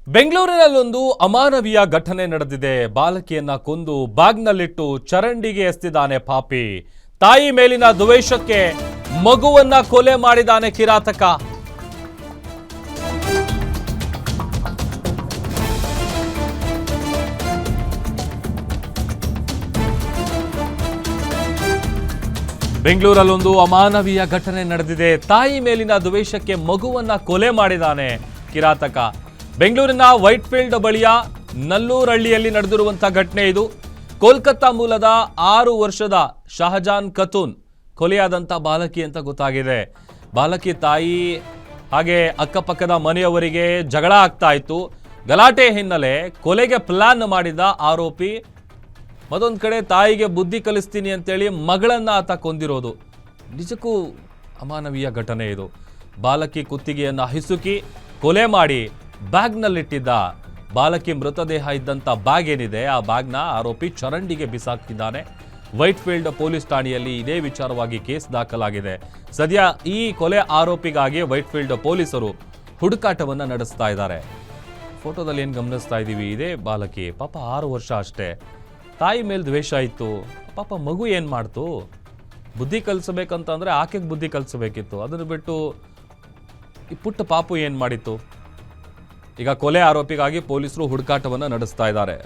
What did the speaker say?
ಬೆಂಗಳೂರಿನಲ್ಲೊಂದು ಅಮಾನವೀಯ ಘಟನೆ ನಡೆದಿದೆ. ಬಾಲಕಿಯನ್ನ ಕೊಂದು ಬ್ಯಾಗ್ನಲ್ಲಿಟ್ಟು ಚರಂಡಿಗೆ ಎಸೆದಿದ್ದಾನೆ ಪಾಪಿ. ತಾಯಿ ಮೇಲಿನ ದ್ವೇಷಕ್ಕೆ ಮಗುವನ್ನ ಕೊಲೆ ಮಾಡಿದಾನೆ ಕಿರಾತಕ. ಬೆಂಗಳೂರಲ್ಲೊಂದು ಅಮಾನವೀಯ ಘಟನೆ ನಡೆದಿದೆ. ತಾಯಿ ಮೇಲಿನ ದ್ವೇಷಕ್ಕೆ ಮಗುವನ್ನ ಕೊಲೆ ಮಾಡಿದಾನೆ ಕಿರಾತಕ. ಬೆಂಗಳೂರಿನ ವೈಟ್ಫೀಲ್ಡ್ ಬಳಿಯ ನಲ್ಲೂರಹಳ್ಳಿಯಲ್ಲಿ ನಡೆದಿರುವಂತಹ ಘಟನೆ ಇದು. ಕೋಲ್ಕತ್ತಾ ಮೂಲದ 6 ವರ್ಷದ ಶಹಜಾನ್ ಖತೂನ್ ಕೊಲೆಯಾದಂಥ ಬಾಲಕಿ ಅಂತ ಗೊತ್ತಾಗಿದೆ. ಬಾಲಕಿ ತಾಯಿ ಹಾಗೆ ಅಕ್ಕಪಕ್ಕದ ಮನೆಯವರಿಗೆ ಜಗಳ ಆಗ್ತಾ ಇತ್ತು. ಗಲಾಟೆ ಹಿನ್ನೆಲೆ ಕೊಲೆಗೆ ಪ್ಲಾನ್ ಮಾಡಿದ ಆರೋಪಿ ಮತ್ತೊಂದು ಕಡೆ ತಾಯಿಗೆ ಬುದ್ಧಿ ಕಲಿಸ್ತೀನಿ ಅಂತೇಳಿ ಮಗಳನ್ನ ಆತ ಕೊಂದಿರೋದು. ನಿಜಕ್ಕೂ ಅಮಾನವೀಯ ಘಟನೆ ಇದು. ಬಾಲಕಿ ಕುತ್ತಿಗೆಯನ್ನು ಹಿಸುಕಿ ಕೊಲೆ ಮಾಡಿ ಬ್ಯಾಗ್ನಲ್ಲಿಟ್ಟಿದ್ದ. ಬಾಲಕಿ ಮೃತದೇಹ ಇದ್ದಂಥ ಬ್ಯಾಗ್ ಏನಿದೆ ಆ ಬ್ಯಾಗ್ನ ಆರೋಪಿ ಚರಂಡಿಗೆ ಬಿಸಾಕಿದ್ದಾನೆ. ವೈಟ್ಫೀಲ್ಡ್ ಪೊಲೀಸ್ ಠಾಣೆಯಲ್ಲಿ ಇದೇ ವಿಚಾರವಾಗಿ ಕೇಸ್ ದಾಖಲಾಗಿದೆ. ಸದ್ಯ ಈ ಕೊಲೆ ಆರೋಪಿಗಾಗಿ ವೈಟ್ಫೀಲ್ಡ್ ಪೊಲೀಸರು ಹುಡುಕಾಟವನ್ನು ನಡೆಸ್ತಾ ಇದ್ದಾರೆ. ಫೋಟೋದಲ್ಲಿ ಏನು ಗಮನಿಸ್ತಾ ಇದ್ದೀವಿ, ಇದೇ ಬಾಲಕಿ. ಪಾಪ 6 ವರ್ಷ ಅಷ್ಟೇ. ತಾಯಿ ಮೇಲೆ ದ್ವೇಷ ಇತ್ತು. ಪಾಪ ಮಗು ಏನು ಮಾಡ್ತು? ಬುದ್ಧಿ ಕಲಿಸಬೇಕಂತಂದರೆ ಆಕೆಗೆ ಬುದ್ಧಿ ಕಲಿಸಬೇಕಿತ್ತು. ಅದನ್ನು ಬಿಟ್ಟು ಈ ಪುಟ್ಟ ಪಾಪು ಏನು ಮಾಡಿತ್ತು? ಈಗ ಕೊಲೆ ಆರೋಪಿಗಾಗಿ ಪೊಲೀಸರು ಹುಡುಕಾಟವನ್ನು ನಡೆಸ್ತಾ ಇದ್ದಾರೆ.